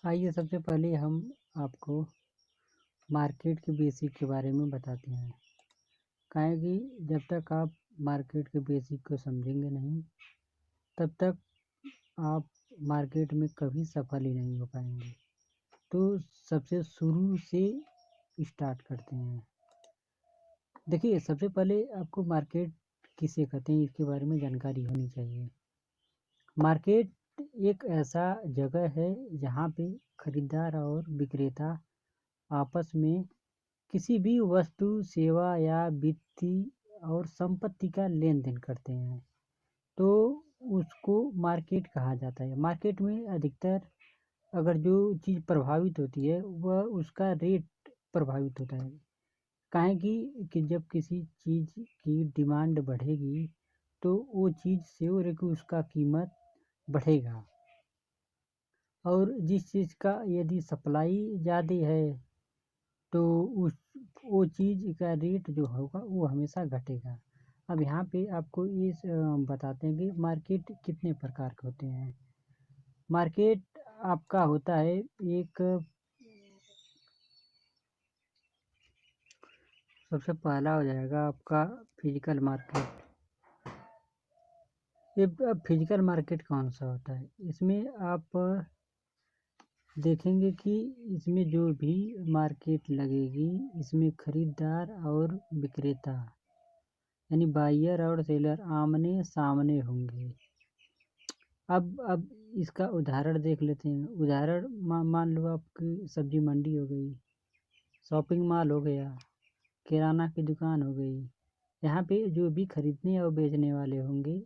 आइए सबसे पहले हम आपको मार्केट के बेसिक के बारे में बताते हैं। काहे कि जब तक आप मार्केट के बेसिक को समझेंगे नहीं तब तक आप मार्केट में कभी सफल ही नहीं हो पाएंगे। तो सबसे शुरू से स्टार्ट करते हैं। देखिए, सबसे पहले आपको मार्केट किसे कहते हैं इसके बारे में जानकारी होनी चाहिए। मार्केट एक ऐसा जगह है जहाँ पे खरीदार और विक्रेता आपस में किसी भी वस्तु, सेवा या वित्तीय और संपत्ति का लेन देन करते हैं, तो उसको मार्केट कहा जाता है। मार्केट में अधिकतर अगर जो चीज़ प्रभावित होती है वह उसका रेट प्रभावित होता है। काहे कि जब किसी चीज़ की डिमांड बढ़ेगी तो वो चीज़ से हो कि उसका कीमत बढ़ेगा, और जिस चीज़ का यदि सप्लाई ज़्यादा है तो उस वो चीज़ का रेट जो होगा वो हमेशा घटेगा। अब यहाँ पे आपको ये बताते हैं कि मार्केट कितने प्रकार के होते हैं। मार्केट आपका होता है एक, सबसे पहला हो जाएगा आपका फिजिकल मार्केट। ये फिजिकल मार्केट कौन सा होता है, इसमें आप देखेंगे कि इसमें जो भी मार्केट लगेगी इसमें खरीदार और विक्रेता यानी बायर और सेलर आमने सामने होंगे। अब इसका उदाहरण देख लेते हैं। उदाहरण मान लो आपकी सब्जी मंडी हो गई, शॉपिंग मॉल हो गया, किराना की दुकान हो गई। यहाँ पे जो भी खरीदने और बेचने वाले होंगे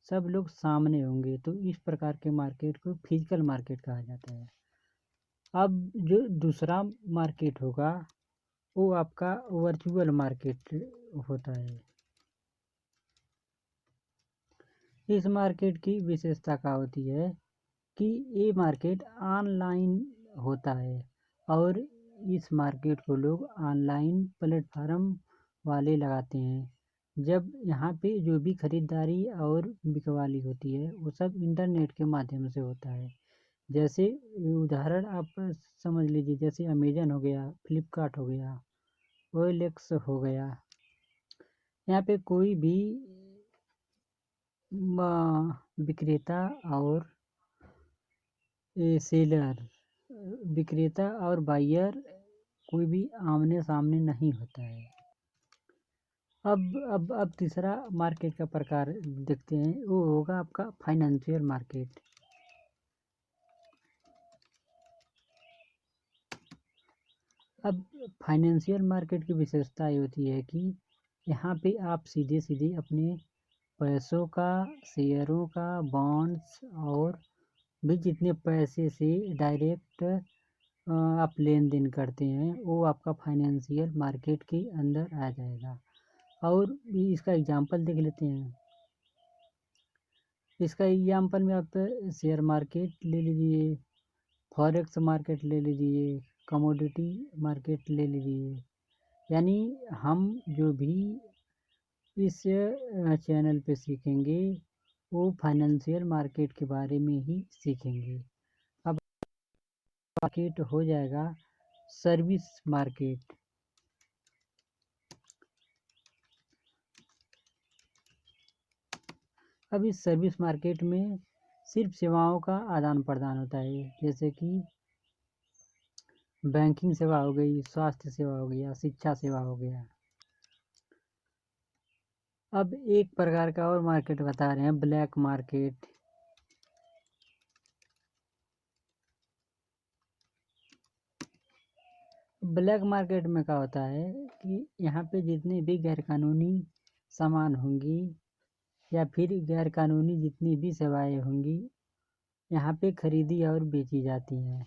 सब लोग सामने होंगे, तो इस प्रकार के मार्केट को फिजिकल मार्केट कहा जाता है। अब जो दूसरा मार्केट होगा वो आपका वर्चुअल मार्केट होता है। इस मार्केट की विशेषता क्या होती है कि ये मार्केट ऑनलाइन होता है, और इस मार्केट को लोग ऑनलाइन प्लेटफार्म वाले लगाते हैं। जब यहाँ पे जो भी खरीदारी और बिकवाली होती है वो सब इंटरनेट के माध्यम से होता है। जैसे उदाहरण आप समझ लीजिए, जैसे अमेजन हो गया, फ्लिपकार्ट हो गया, ओएलएक्स हो गया। यहाँ पे कोई भी विक्रेता और सेलर, विक्रेता और बायर कोई भी आमने सामने नहीं होता है। अब तीसरा मार्केट का प्रकार देखते हैं, वो होगा आपका फाइनेंशियल मार्केट। अब फाइनेंशियल मार्केट की विशेषता ये होती है कि यहाँ पे आप सीधे सीधे अपने पैसों का, शेयरों का, बॉन्ड्स और भी जितने पैसे से डायरेक्ट आप लेन देन करते हैं वो आपका फाइनेंशियल मार्केट के अंदर आ जाएगा। और इसका एग्जांपल देख लेते हैं। इसका एग्जांपल में आप शेयर मार्केट ले लीजिए, फॉरेक्स मार्केट ले लीजिए, कमोडिटी मार्केट ले लीजिए। यानी हम जो भी इस चैनल पे सीखेंगे वो फाइनेंशियल मार्केट के बारे में ही सीखेंगे। अब मार्केट हो जाएगा सर्विस मार्केट। अब इस सर्विस मार्केट में सिर्फ सेवाओं का आदान प्रदान होता है, जैसे कि बैंकिंग सेवा हो गई, स्वास्थ्य सेवा हो गया, शिक्षा सेवा हो गया। अब एक प्रकार का और मार्केट बता रहे हैं, ब्लैक मार्केट। ब्लैक मार्केट में क्या होता है कि यहाँ पे जितने भी गैरकानूनी सामान होंगी या फिर गैरकानूनी जितनी भी सेवाएं होंगी यहाँ पे खरीदी और बेची जाती हैं।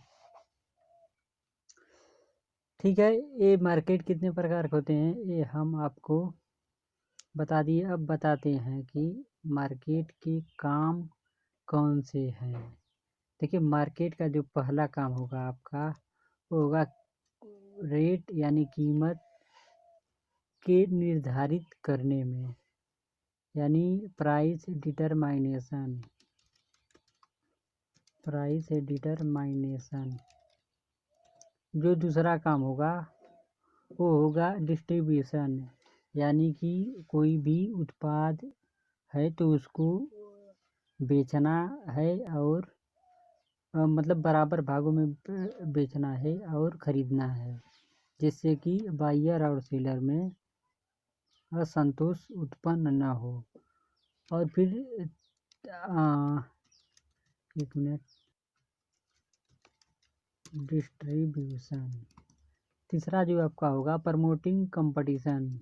ठीक है, ये मार्केट कितने प्रकार के होते हैं ये हम आपको बता दिए। अब बताते हैं कि मार्केट के काम कौन से हैं। देखिए, मार्केट का जो पहला काम होगा आपका वो होगा रेट यानी कीमत के निर्धारित करने में, यानी प्राइस डिटरमाइनेशन। प्राइस डिटरमाइनेशन। जो दूसरा काम होगा वो होगा डिस्ट्रीब्यूशन, यानी कि कोई भी उत्पाद है तो उसको बेचना है और मतलब बराबर भागों में बेचना है और ख़रीदना है, जिससे कि बायर और सेलर में असंतोष उत्पन्न न हो। और फिर एक मिनट, डिस्ट्रीब्यूशन। तीसरा जो आपका होगा प्रमोटिंग कंपटीशन।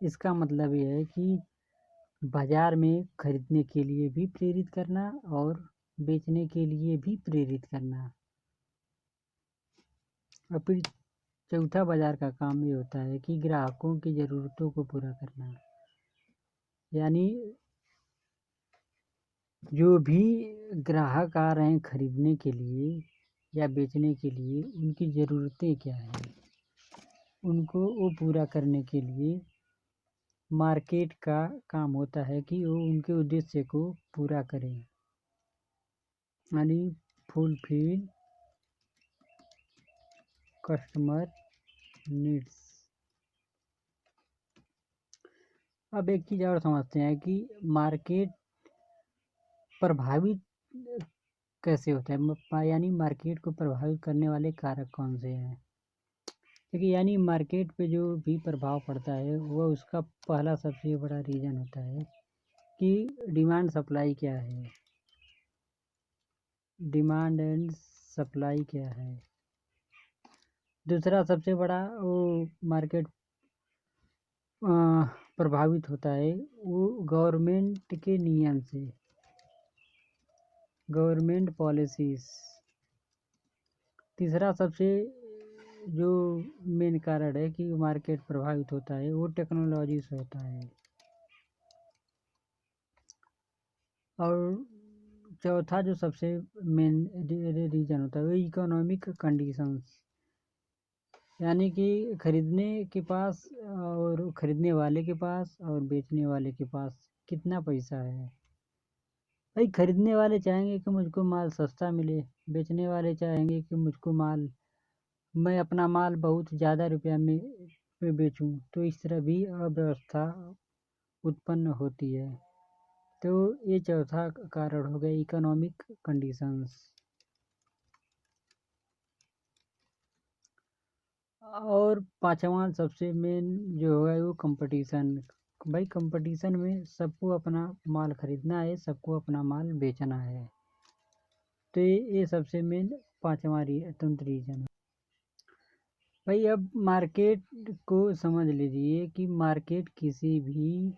इसका मतलब ये है कि बाजार में खरीदने के लिए भी प्रेरित करना और बेचने के लिए भी प्रेरित करना। और फिर चौथा बाजार का काम ये होता है कि ग्राहकों की ज़रूरतों को पूरा करना, यानी जो भी ग्राहक आ रहे हैं खरीदने के लिए या बेचने के लिए, उनकी ज़रूरतें क्या हैं, उनको वो पूरा करने के लिए मार्केट का काम होता है कि वो उनके उद्देश्य को पूरा करें, यानी फुलफिल कस्टमर नीड्स। अब एक चीज़ और समझते हैं कि मार्केट प्रभावित कैसे होता है, यानी मार्केट को प्रभावित करने वाले कारक कौन से हैं। देखिए, यानी मार्केट पे जो भी प्रभाव पड़ता है वह उसका पहला सबसे बड़ा रीज़न होता है कि डिमांड सप्लाई क्या है। डिमांड एंड सप्लाई क्या है। दूसरा सबसे बड़ा वो मार्केट प्रभावित होता है वो गवर्नमेंट के नियम से, गवर्नमेंट पॉलिसीज। तीसरा सबसे जो मेन कारण है कि मार्केट प्रभावित होता है वो टेक्नोलॉजी से होता है। और चौथा जो सबसे मेन रीजन होता है वो इकोनॉमिक कंडीशंस, यानी कि खरीदने के पास और खरीदने वाले के पास और बेचने वाले के पास कितना पैसा है। भाई खरीदने वाले चाहेंगे कि मुझको माल सस्ता मिले, बेचने वाले चाहेंगे कि मुझको माल, मैं अपना माल बहुत ज़्यादा रुपया में बेचूं, तो इस तरह भी अव्यवस्था उत्पन्न होती है। तो ये चौथा कारण हो गया इकोनॉमिक कंडीशंस। और पांचवा सबसे मेन जो है वो कंपटीशन। भाई कंपटीशन में सबको अपना माल खरीदना है, सबको अपना माल बेचना है। तो ये सबसे मेन पांचवा तंत्र रीजन है। भाई अब मार्केट को समझ लीजिए कि मार्केट किसी भी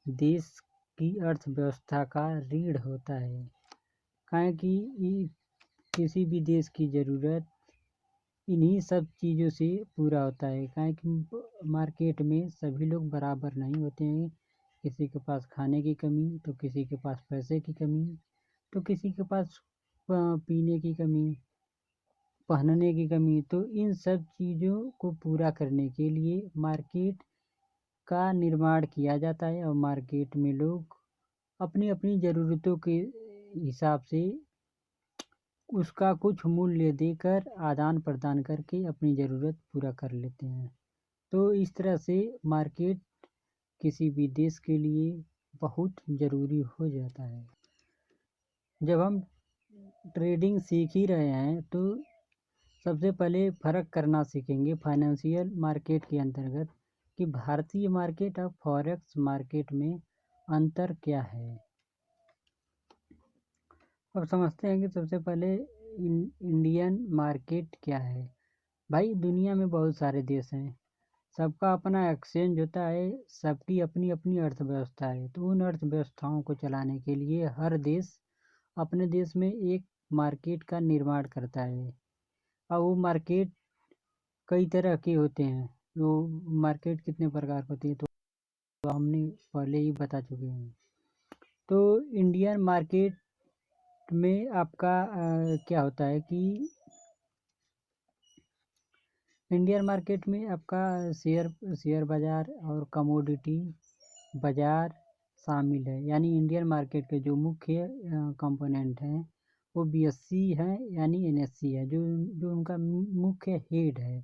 देश की अर्थव्यवस्था का रीढ़ होता है, काहे कि किसी भी देश की ज़रूरत इन्हीं सब चीज़ों से पूरा होता है। काहे कि मार्केट में सभी लोग बराबर नहीं होते हैं। किसी के पास खाने की कमी, तो किसी के पास पैसे की कमी, तो किसी के पास पीने की कमी, पहनने की कमी। तो इन सब चीज़ों को पूरा करने के लिए मार्केट का निर्माण किया जाता है और मार्केट में लोग अपनी अपनी ज़रूरतों के हिसाब से उसका कुछ मूल्य देकर आदान प्रदान करके अपनी ज़रूरत पूरा कर लेते हैं। तो इस तरह से मार्केट किसी भी देश के लिए बहुत ज़रूरी हो जाता है। जब हम ट्रेडिंग सीख ही रहे हैं तो सबसे पहले फ़र्क करना सीखेंगे फाइनेंशियल मार्केट के अंतर्गत कि भारतीय मार्केट और फॉरेक्स मार्केट में अंतर क्या है। अब समझते हैं कि सबसे पहले इंडियन मार्केट क्या है। भाई दुनिया में बहुत सारे देश हैं, सबका अपना एक्सचेंज होता है, सबकी अपनी अपनी अर्थव्यवस्था है। तो उन अर्थव्यवस्थाओं को चलाने के लिए हर देश अपने देश में एक मार्केट का निर्माण करता है। और वो मार्केट कई तरह के होते हैं। वो मार्केट कितने प्रकार के होते हैं तो हमने पहले ही बता चुके हैं। तो इंडियन मार्केट में आपका क्या होता है कि इंडियन मार्केट में आपका शेयर शेयर बाज़ार और कमोडिटी बाज़ार शामिल है। यानी इंडियन मार्केट के जो मुख्य कंपोनेंट हैं वो बीएससी है यानी एनएससी है, जो जो उनका मुख्य हेड है।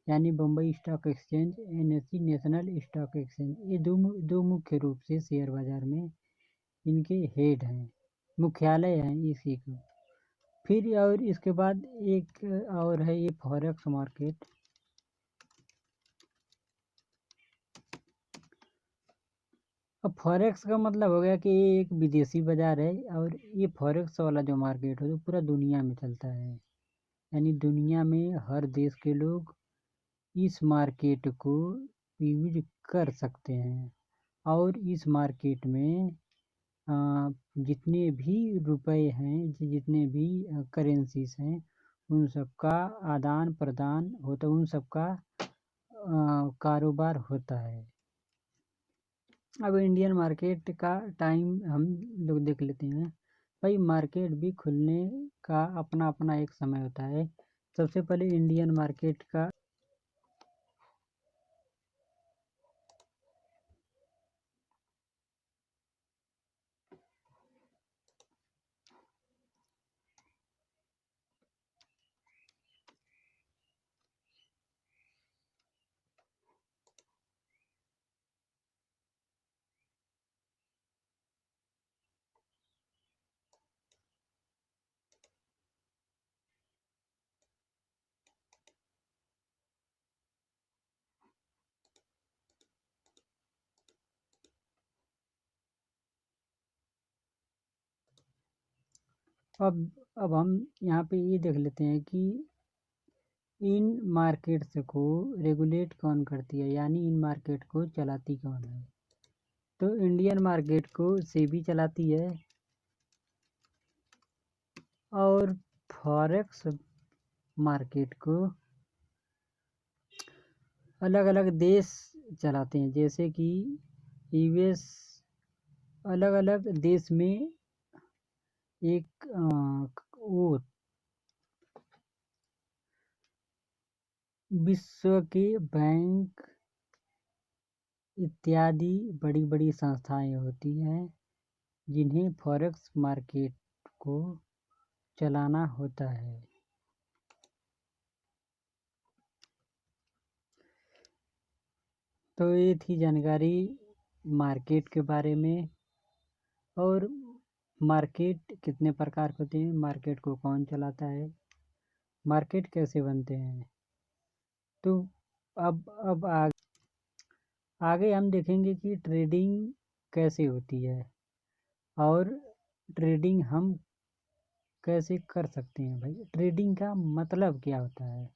यानी Bombay stock exchange, NSC national stock exchange, ये दो मुख्य रूप से शेयर बाज़ार में इनके हेड हैं, मुख्यालय हैं इसी को। फिर और इसके बाद एक और है ये फॉरेक्स मार्केट। अब फॉरेक्स का मतलब हो गया कि ये एक विदेशी बाजार है, और ये फॉरेक्स वाला जो मार्केट है वो पूरा दुनिया में चलता है। यानी दुनिया में हर देश के लोग इस मार्केट को यूज कर सकते हैं, और इस मार्केट में जितने भी रुपए हैं, जितने भी करेंसीज हैं, उन सबका आदान प्रदान होता है, उन सबका कारोबार होता है। अब इंडियन मार्केट का टाइम हम लोग देख लेते हैं। भाई मार्केट भी खुलने का अपना अपना एक समय होता है। सबसे पहले इंडियन मार्केट का अब हम यहाँ पे ये देख लेते हैं कि इन मार्केट्स को रेगुलेट कौन करती है, यानी इन मार्केट को चलाती कौन है। तो इंडियन मार्केट को सेबी चलाती है, और फॉरेक्स मार्केट को अलग अलग देश चलाते हैं। जैसे कि यूएस, अलग अलग देश में एक वो विश्व के बैंक इत्यादि बड़ी बड़ी संस्थाएं होती हैं जिन्हें फॉरेक्स मार्केट को चलाना होता है। तो ये थी जानकारी मार्केट के बारे में, और मार्केट कितने प्रकार के होते हैं, मार्केट को कौन चलाता है, मार्केट कैसे बनते हैं। तो अब आगे हम देखेंगे कि ट्रेडिंग कैसे होती है, और ट्रेडिंग हम कैसे कर सकते हैं। भाई ट्रेडिंग का मतलब क्या होता है।